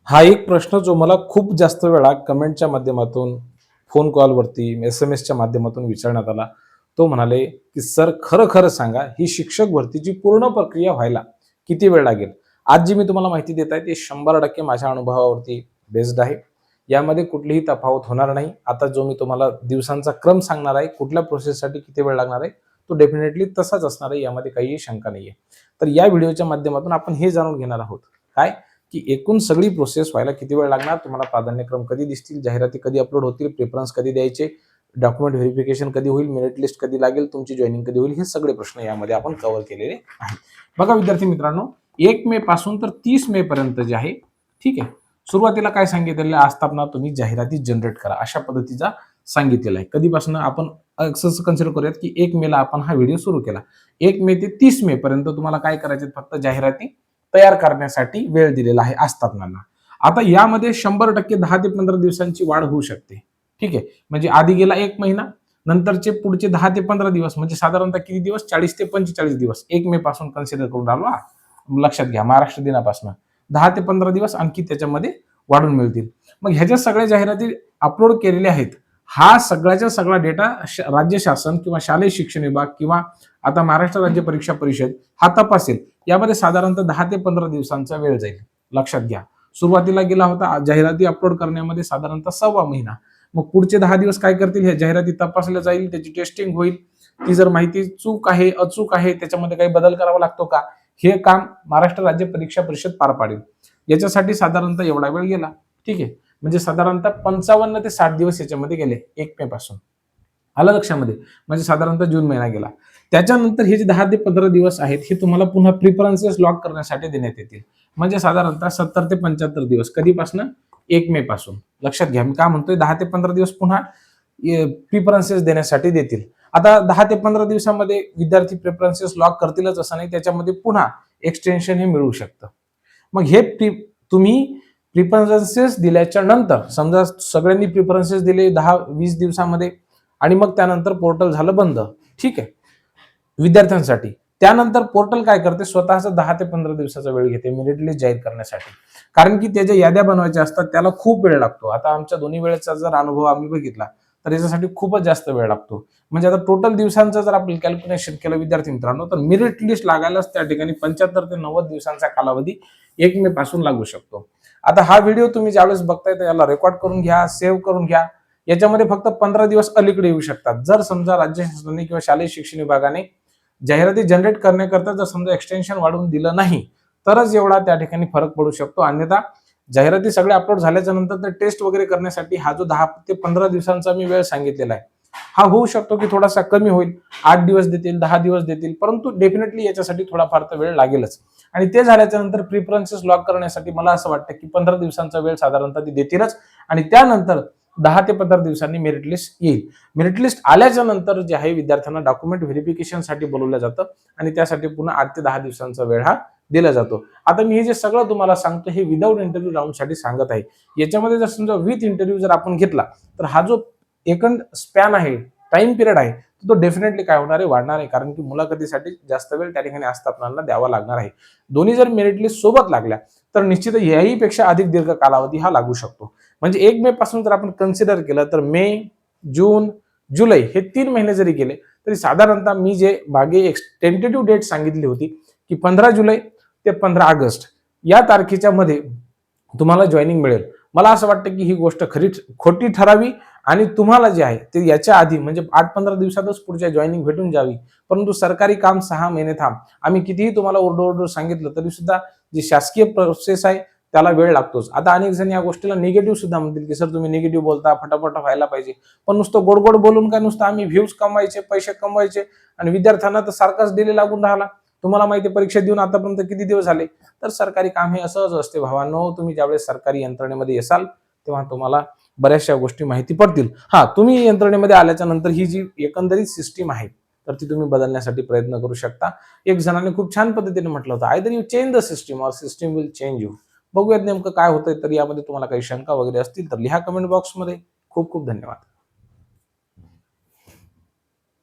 हा एक प्रश्न जो मला खूप जास्त वेळा कमेंटच्या माध्यमातून, फोन कॉलवरती, SMS च्या माध्यमातून विचारण्यात आला. तो म्हणाले, की "सर खरं खरं सांगा, ही शिक्षक भरतीची पूर्ण प्रक्रिया व्हायला किती वेळ लागेल?" आज जी मी तुम्हाला माहिती देत आहे ती 100% माझ्या अनुभवावरती बेस्ड आहे. यामध्ये कुठलीही तफावत होणार नाही. आता जो मी तुम्हाला दिवसांचा क्रम सांगणार आहे, कुठल्या प्रोसेससाठी किती वेळ लागणार आहे, तो डेफिनेटली तसाच असणार आहे. यामध्ये काहीही शंका नाहीये. तर या व्हिडिओच्या माध्यमातून आपण हे जाणून घेणार आहोत. काय? की एकूण सगळी प्रोसेस व्हायला किती वेळ लागणार, तुम्हाला प्राधान्यक्रम कधी दिसतील, जाहिराती कधी अपलोड होतील, प्रेफरन्स कधी द्यायचे, डॉक्युमेंट व्हेरिफिकेशन कधी होईल, मेरिट लिस्ट कधी लागेल, तुमची जॉईनिंग कधी होईल, हे सगळे प्रश्न यामध्ये आपण कव्हर केलेले आहेत. बघा विद्यार्थी मित्रांनो, 1 मे पासून तर 30 मे पर्यंत जे आहे, ठीक आहे. सुरुवातीला काय सांगितलेलं आहे, आस्थापना तुम्ही जाहिराती जनरेट करा, अशा पद्धतीचा सांगितलेला आहे. कधीपासून आपण असं कन्सिडर करूयात की 1 मे ला आपण हा व्हिडिओ सुरू केला. 1 मे ते 30 मे पर्यंत तुम्हाला काय करायचे, फक्त जाहिराती तयार करण्यासाठी वेळ दिलेला आहे आस्थापनांना. आता यामध्ये 100% 10 ते 15 दिवसांची वाढ होऊ शकते. ठीक आहे. म्हणजे आधी गेला 1 महिना, नंतरचे पुढचे 10 ते 15 दिवस म्हणजे साधारणतः किती दिवस, 40 ते 45 दिवस 1 मे पासून कन्सिडर करून राहिलो हा. लक्षात घ्या, महाराष्ट्र दिनापासून 10 ते 15 दिवस आणखी त्याच्यामध्ये वाढून मिळतील. मग ह्याच्या सगळ्या जाहिराती अपलोड केलेल्या आहेत. हा सगळ्याचा सगळा डेटा राज्य शासन किंवा शालेय शिक्षण विभाग किंवा आता महाराष्ट्र राज्य परीक्षा परिषद हा तपासेल. यामध्ये साधारणतः 10 ते 15 दिवसांचा वेळ जाईल. लक्षात घ्या. सुरुवातीला गेला होता जाहिराती अपलोड करण्यामध्ये साधारणतः 1.25 महिना. मग पुढचे 10 दिवस काय करतील, हे जाहिराती तपासल्या जाईल, त्याची टेस्टिंग होईल. ती जर माहिती चूक आहे, अचूक आहे, त्याच्यामध्ये काही बदल करावा लागतो का, हे काम महाराष्ट्र राज्य परीक्षा परिषद पार पाडेल. याच्यासाठी साधारणतः एवढा वेळ गेला. ठीक आहे. म्हणजे साधारणतः 55 ते 60 दिवस याच्यामध्ये गेले 1 मे पासून. आलं लक्षामध्ये. म्हणजे साधारणतः जून महिना गेला. त्याच्यानंतर हे जे 10 ते 15 दिवस आहेत, हे तुम्हाला पुन्हा प्रिफरन्सेस लॉक करण्यासाठी देण्यात येतील. म्हणजे साधारणतः 70 ते 75 दिवस. कधीपासून? 1 मे पासून. लक्षात घ्या, मी काय म्हणतोय, 10 ते 15 दिवस पुन्हा प्रिफरन्सेस देण्यासाठी देतील. आता 10 ते 15 दिवसामध्ये विद्यार्थी प्रिफरन्सेस लॉक करतीलच असं नाही, त्याच्यामध्ये पुन्हा एक्सटेन्शन हे मिळू शकतं. मग हे तुम्ही प्रिफरन्सेस दिल्याच्या नंतर, समजा सगळ्यांनी प्रिफरन्सेस दिले 10-20 दिवसामध्ये आणि मग त्यानंतर पोर्टल झालं बंद. ठीक आहे. विद्यार्थ्यांसाठी. त्यानंतर पोर्टल काय करते, स्वतःचा 10 ते 15 दिवसाचा वेळ घेते मेरिट लिस्ट जाहीर करण्यासाठी. कारण की त्याच्या याद्या बनवायच्या असतात, त्याला खूप वेळ लागतो. आता आमच्या दोन्ही वेळेचा जर अनुभव आम्ही बघितला, तर याच्यासाठी खूपच जास्त वेळ लागतो. म्हणजे आता टोटल दिवसांचं जर आपण कॅल्क्युलेशन केलं विद्यार्थी मित्रांनो, तर मेरिट लिस्ट लागायलाच त्या ठिकाणी 75 ते 90 दिवसांचा कालावधी 1 मे पासून लागू शकतो. आता हा व्हिडिओ तुम्ही ज्यावेळेस बघताय, तर याला रेकॉर्ड करून घ्या, सेव्ह करून घ्या. याच्यामध्ये फक्त 15 दिवस अलीकडे येऊ शकतात. जर समजा राज्य शासनाने किंवा शालेय शिक्षण विभागाने जाहिराती जनरेट करण्याकरता जर समजा एक्सटेन्शन वाढवून दिलं नाही, तरच एवढा त्या ठिकाणी फरक पडू शकतो. अन्यथा जाहिराती सगळे अपलोड झाल्याच्या नंतर ते टेस्ट वगैरे करण्यासाठी हा जो 10 ते 15 दिवसांचा मी वेळ सांगितलेला आहे, हा होऊ शकतो की थोडासा कमी होईल. 8 दिवस देतील, 10 दिवस देतील, परंतु डेफिनेटली याच्यासाठी थोडाफार तर वेळ लागेलच. आणि ते झाल्याच्या नंतर प्रिफरन्सेस लॉक करण्यासाठी मला असं वाटतं की 15 दिवसांचा वेळ साधारणतः ती देतीलच. आणि त्यानंतर 10 ते 15 दिवसांनी मेरिट लिस्ट येईल. मेरिट लिस्ट आल्याच्या नंतर जे आहे, विद्यार्थ्यांना डॉक्युमेंट व्हेरिफिकेशनसाठी बोलवलं जातं आणि त्यासाठी पुन्हा 8 ते 10 दिवसांचा वेळ हा दिला जातो. आता मी हे जे सगळं तुम्हाला सांगतो, हे विदाऊट इंटरव्ह्यू राऊंडसाठी सांगत आहे. याच्यामध्ये जर समजा विथ इंटरव्ह्यू जर आपण घेतला, तर हा जो एकंद स्पॅन आहे, टाइम पिरियड आहे, तो डेफिनेटली काय होणार आहे, वाढणार आहे. कारण की मुलाखतीसाठी जास्त वेळ त्या ठिकाणी आस्थापनांना द्यावा लागणार आहे. दोन्ही जर मेरिट लिस्ट सोबत लागल्या, तर निश्चित याही पेक्षा अधिक दीर्घ कालावधी हा लागू शकतो. म्हणजे 1 मे पासून जर आपण कन्सिडर केलं, तर मे, जून, जुलै हे 3 महिने जरी गेले, तरी साधारणतः मी जे मागे एक टेंटेटिव्ह डेट सांगितली होती की 15 जुलै ते 15 ऑगस्ट या तारखेच्या मध्ये तुम्हाला जॉईनिंग मिळेल. मला असं वाटतं की ही गोष्ट खोटी ठरावी आणि तुम्हाला जे आहे ते याच्या आधी म्हणजे 8-15 दिवसातच पुढच्या जॉईनिंग भेटून जावी. परंतु सरकारी काम 6 महिने थांब. आम्ही कितीही तुम्हाला ओरडून सांगितलं तरी सुद्धा जी शासकीय प्रोसेस आहे त्याला वेळ लागतोच. आता अनेक जण या गोष्टीला निगेटिव्ह सुद्धा म्हणतील की सर तुम्ही निगेटिव्ह बोलता, फटाफट व्हायला पाहिजे. पण नुसतं गोड गोड बोलून काय, नुसतं आम्ही व्ह्यूज कमवायचे, पैसे कमवायचे आणि विद्यार्थ्यांना तर सारखाच डिले लागून राहिला. तुम्हाला माहिती आहे, परीक्षा देऊन आतापर्यंत किती दिवस झाले. तर सरकारी काम हे असंच असते भावांनो. तुम्ही ज्यावेळेस सरकारी यंत्रणेमध्ये येसाल, तेव्हा तुम्हाला बऱ्याचशा गोष्टी माहिती पडतील. हा, तुम्ही यंत्रणेमध्ये आल्याच्या नंतर ही जी एकंदरीत सिस्टीम आहे, तर ती तुम्ही बदलण्यासाठी प्रयत्न करू शकता. एक जणाने खूप छान पद्धतीने म्हटलं होतं, either you change the system और सिस्टीम विल चेंज यू. बघूयात नेमकं काय होतंय. तर यामध्ये तुम्हाला काही शंका वगैरे असतील तर लिहा कमेंट बॉक्समध्ये. खूप खूप धन्यवाद.